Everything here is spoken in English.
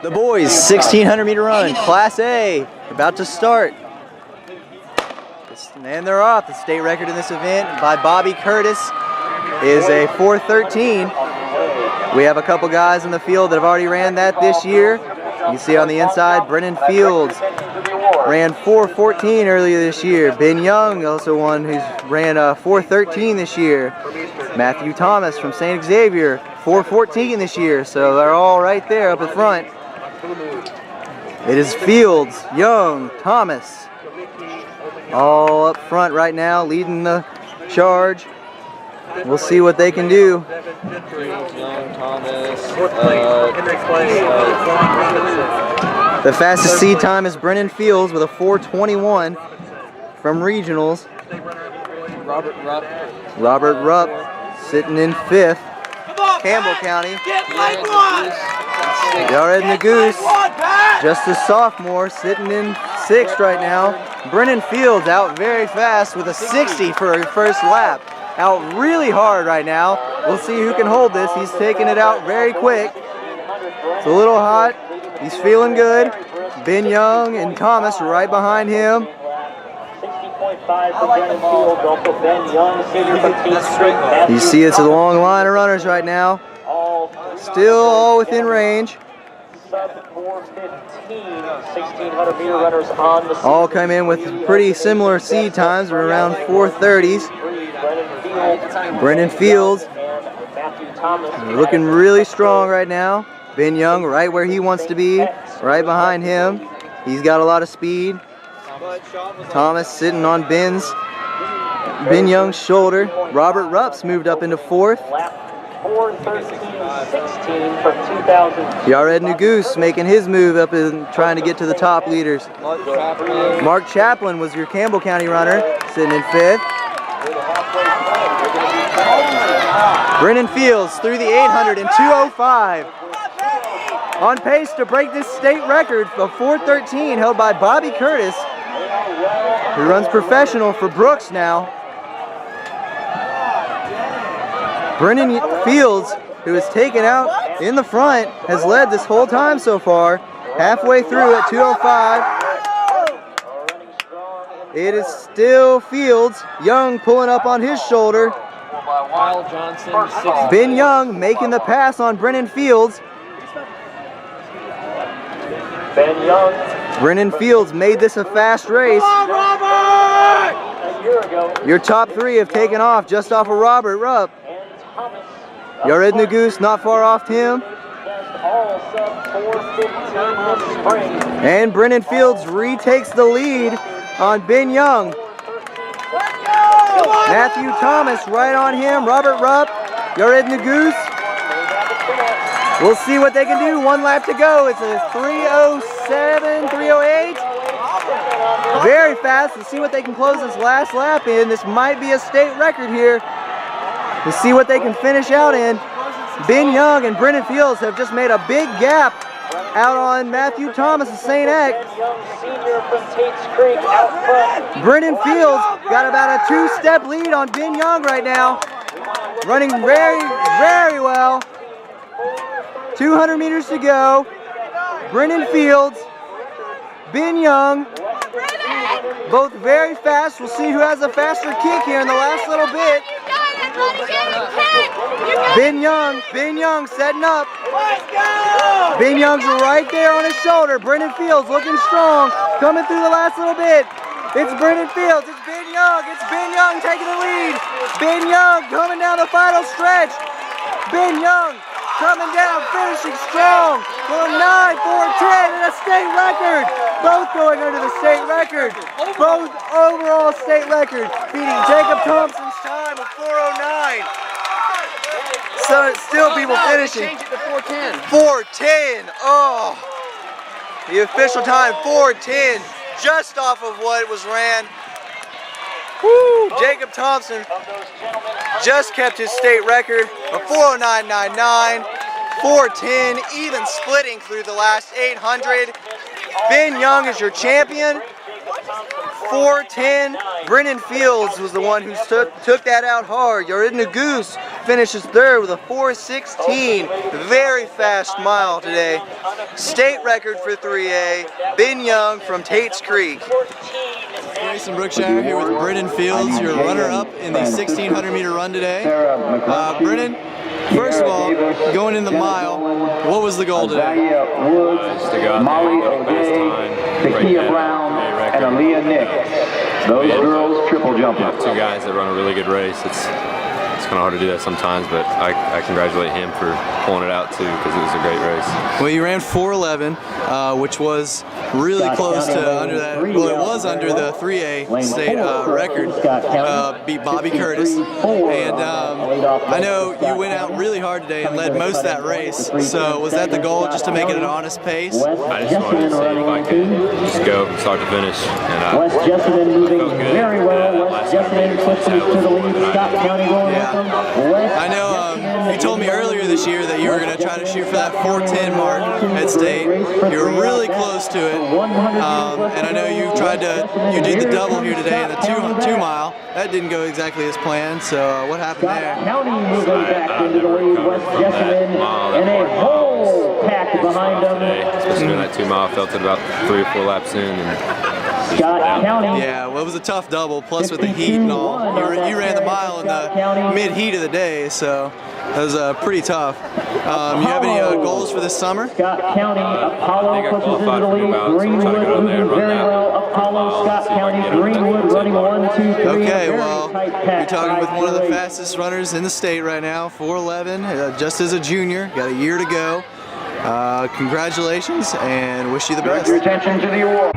The boys 1600 meter run, Class A, about to start. And they're off. The state record in this event by Bobby Curtis is a 4:13. We have a couple guys in the field that have already ran that this year. You see on the inside, Brennan Fields ran 4:14 earlier this year. Ben Young, also one who's ran 4:13 this year. Matthew Thomas from St. Xavier, 4:14 this year. So they're all right there up in front. It is Fields, Young, Thomas, all up front right now, leading the charge. We'll see what they can do. The fastest seed time is Brennan Fields with a 4:21 from regionals. Robert Rupp sitting in 5th. Campbell County. Jared Nagoose, just a sophomore, sitting in 6th right now. Brennan Fields out very fast with a 60 for her first lap. Out really hard right now. We'll see who can hold this. He's taking it out very quick. It's a little hot. He's feeling good. Ben Young and Thomas right behind him. You see it's a long line of runners right now. Still all within range. All come in with pretty similar seed times, around 4:30s. Brennan Fields looking really strong right now. Ben Young right where he wants to be, right behind him. He's got a lot of speed. Thomas sitting on Ben Young's shoulder. Robert Rupp's moved up into 4th. 4:13.16 from 2000. Jared Nagoose making his move up and trying to get to the top leaders. Mark Chaplin was your Campbell County runner, sitting in 5th. Brennan Fields through the 800 in 2:05. On pace to break this state record of 4:13 held by Bobby Curtis, who runs professional for Brooks now. Brennan Fields, who is taken out in the front, has led this whole time so far. Halfway through at 2:05. It is still Fields. Young pulling up on his shoulder. Ben Young making the pass on Brennan Fields. Ben Young. Brennan Fields made this a fast race. Your top 3 have taken off just off of Robert Rupp. Jared Nagoose not far off him. And Brennan Fields retakes the lead on Ben Young. Matthew Thomas right on him. Robert Rupp, Jared Nagoose. We'll see what they can do. 1 lap to go. It's a 3:07, 3:08. Very fast. We'll see what they can close this last lap in. This might be a state record here. We'll see what they can finish out in. Ben Young and Brennan Fields have just made a big gap out on Matthew Thomas of St. X. Brennan Fields got about a 2-step lead on Ben Young right now. Running very, very well. 200 meters to go. Brennan Fields, Ben Young, both very fast. We'll see who has a faster kick here in the last little bit. Ben Young setting up. Ben Young's right there on his shoulder. Brennan Fields looking strong, coming through the last little bit. It's Brennan Fields, it's Ben Young, taking the lead. Ben Young coming down the final stretch. Ben Young coming down, finishing strong. Going 9:4:10 and a state record. Both going under the state record. Both overall state record, beating Jacob Thompson's time of 4:09. So it's still people finishing. Change it to 4:10. 4:10. Oh, the official time 4:10, just off of what was ran. Woo! Jacob Thompson just kept his state record of 4:09.99, 4:10, even splitting through the last 800. Ben Young is your champion. 4:10. Brennan Fields was the one who took that out hard. Jared Nagoose finishes third with a 4:16. Very fast mile today. State record for 3A. Ben Young from Tate's Creek. Grayson Brookshire here with Brennan Fields, your runner-up in the 1600 meter run today. Brennan, first of all, going in the mile, what was the goal today? Just to go out there and get a fast time, break that record. Those girls triple jumping. Two guys that run a really good race. It's kind of hard to do that sometimes, but I congratulate him for pulling it out too, because it was a great race. Well, you ran 4:11, which was really close to under that. Well, it was under the 3A state record. Beat Bobby Curtis, and I know you went out really hard today and led most of that race. So was that the goal, just to make it an honest pace? I just wanted to see if I could just go from start to finish, and West Jessamine moving felt good. very well. West Jessamine pushes to the lead. Scott County going with them. I know you told me earlier this year that you were going to try to shoot for that 4:10 mark at state. You were really close to it, and I know you did the double here today in the two mile. That didn't go exactly as planned. So what happened there? County moving back into the lead. West Jessamine and a whole pack behind them. Especially during that 2 mile, felt it about 3 or 4 laps in. And Scott County. Yeah, well, it was a tough double, plus with the heat and all. You ran the mile in the mid-heat of the day, so that was pretty tough. You have any goals for this summer? Scott County, Apollo pushes into the lead. Greenwood moving very well. Apollo, Scott County, Greenwood running 1, 2, 3. Okay, well, you're talking with one of the fastest runners in the state right now, 4:11, just as a junior, got a year to go. Congratulations, and wish you the best. Your attention to the award.